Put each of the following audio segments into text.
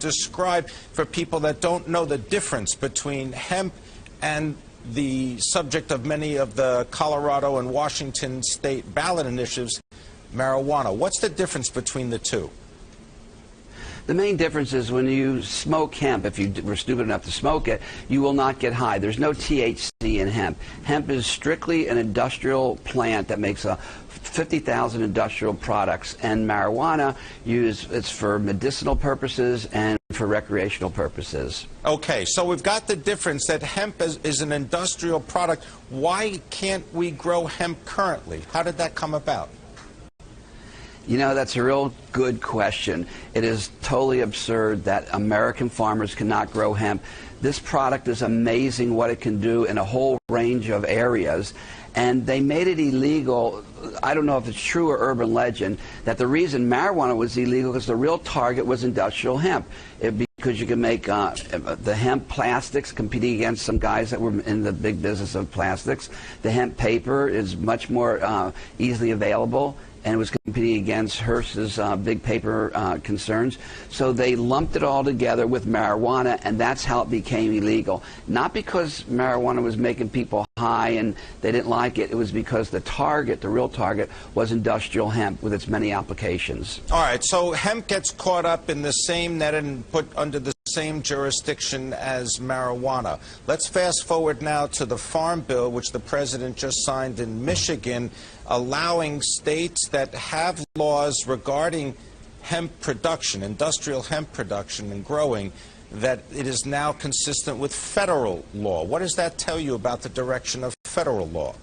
describe for people that don't know the difference between hemp and the subject of many of the Colorado and Washington state ballot initiatives, marijuana. What's the difference between the two? The main difference is when you smoke hemp, if you were stupid enough to smoke it, you will not get high. There's no THC in hemp. Hemp is strictly an industrial plant that makes 50,000 industrial products, and marijuana it's for medicinal purposes and for recreational purposes. Okay, so we've got the difference that hemp is an industrial product. Why can't we grow hemp currently? How did that come about? You know, that's a real good question. It is totally absurd that American farmers cannot grow hemp. This product is amazing what it can do in a whole range of areas. And they made it illegal. I don't know if it's true or urban legend, that the reason marijuana was illegal because the real target was industrial hemp. Because you can make the hemp plastics, competing against some guys that were in the big business of plastics. The hemp paper is much more easily available, and it was competing against Hearst's big paper concerns. So they lumped it all together with marijuana, and that's how it became illegal. Not because marijuana was making people high and they didn't like it. It was because the target, the real target, was industrial hemp with its many applications. All right, so hemp gets caught up in the same net and put under the same jurisdiction as marijuana. Let's fast forward now to the Farm Bill, which the President just signed in Michigan, allowing states that have laws regarding hemp production, industrial hemp production and growing, that it is now consistent with federal law. What does that tell you about the direction of federal law?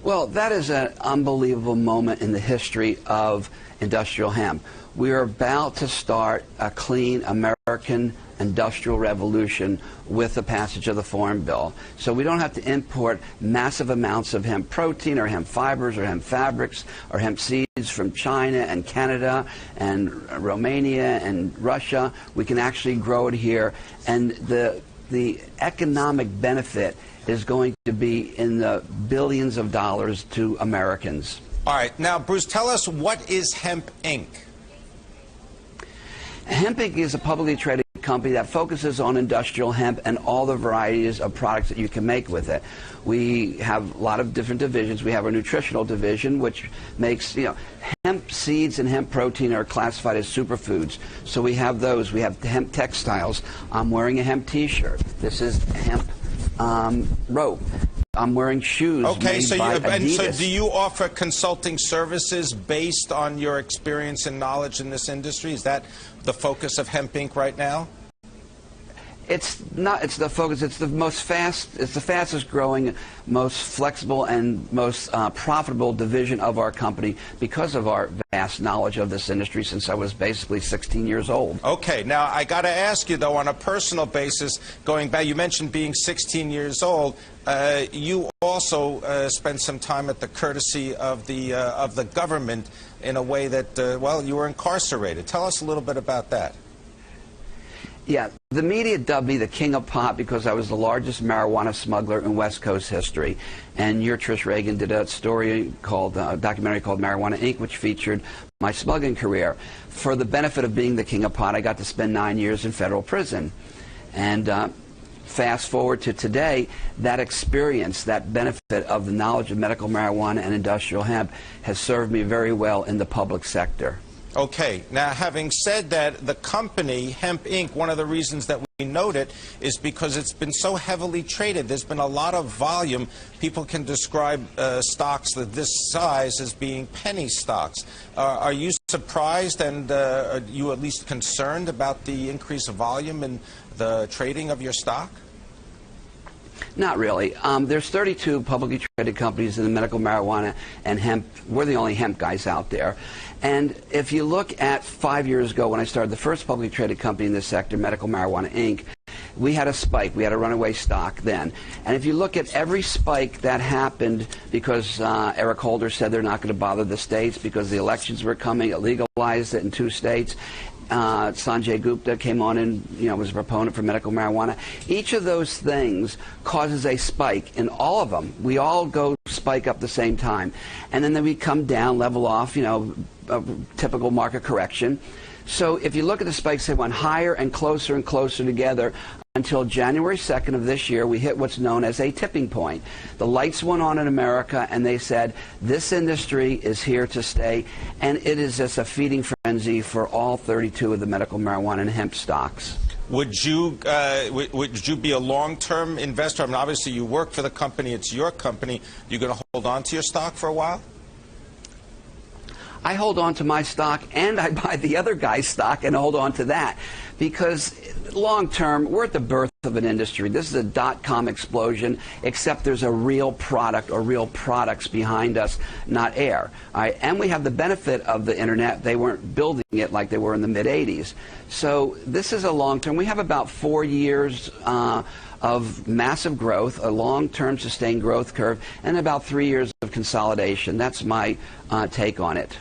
Well, that is an unbelievable moment in the history of industrial hemp. We are about to start a clean American industrial revolution with the passage of the Farm Bill. So we don't have to import massive amounts of hemp protein or hemp fibers or hemp fabrics or hemp seeds from China and Canada and Romania and Russia. We can actually grow it here, and the economic benefit is going to be in the billions of dollars to Americans. All right. Now, Bruce, tell us, what is Hemp Inc.? Hemp Inc. is a publicly traded company that focuses on industrial hemp and all the varieties of products that you can make with it. We have a lot of different divisions. We have our nutritional division, which makes, hemp seeds and hemp protein are classified as superfoods. So we have those. We have hemp textiles. I'm wearing a hemp t-shirt. This is hemp rope. I'm wearing shoes made by Adidas. So do you offer consulting services based on your experience and knowledge in this industry? Is that the focus of Hemp Inc. right now? It's not. It's the focus. It's the fastest growing, most flexible, and most profitable division of our company because of our vast knowledge of this industry since I was basically 16 years old. Okay. Now, I got to ask you, though, on a personal basis, going back, you mentioned being 16 years old. You also spent some time at the courtesy of the government in a way that, well, you were incarcerated. Tell us a little bit about that. Yeah, the media dubbed me the king of pot because I was the largest marijuana smuggler in West Coast history. And your Trish Reagan did a story called, a documentary called Marijuana Inc., which featured my smuggling career. For the benefit of being the king of pot, I got to spend 9 years in federal prison. And fast forward to today, that experience, that benefit of the knowledge of medical marijuana and industrial hemp has served me very well in the public sector. Okay. Now, having said that, the company, Hemp Inc., one of the reasons that we note it is because it's been so heavily traded. There's been a lot of volume. People can describe stocks of this size as being penny stocks. Are you surprised and are you at least concerned about the increase of volume in the trading of your stock? Not really. There's 32 publicly traded companies in the medical marijuana and hemp. We're the only hemp guys out there. And if you look at 5 years ago when I started the first publicly traded company in this sector, Medical Marijuana Inc., we had a spike. We had a runaway stock then. And if you look at every spike that happened because Eric Holder said they're not going to bother the states because the elections were coming, it legalized it in 2 states. Sanjay Gupta came on and was a proponent for medical marijuana. Each of those things causes a spike in all of them. We all go spike up the same time, and then we come down, level off, a typical market correction. So if you look at the spikes, they went higher and closer together until January 2nd of this year. We hit what's known as a tipping point. The lights went on in America, and they said, this industry is here to stay, and it is just a feeding frenzy for all 32 of the medical marijuana and hemp stocks. Would you be a long-term investor? I mean, obviously you work for the company, it's your company. You're going to hold on to your stock for a while? I hold on to my stock, and I buy the other guy's stock and hold on to that, because long term, we're at the birth of an industry. This is a dot-com explosion, except there's a real product or real products behind us, not air. All right? And we have the benefit of the internet. They weren't building it like they were in the mid-'80s. So this is a long term. We have about 4 years of massive growth, a long-term sustained growth curve, and about 3 years of consolidation. That's my take on it.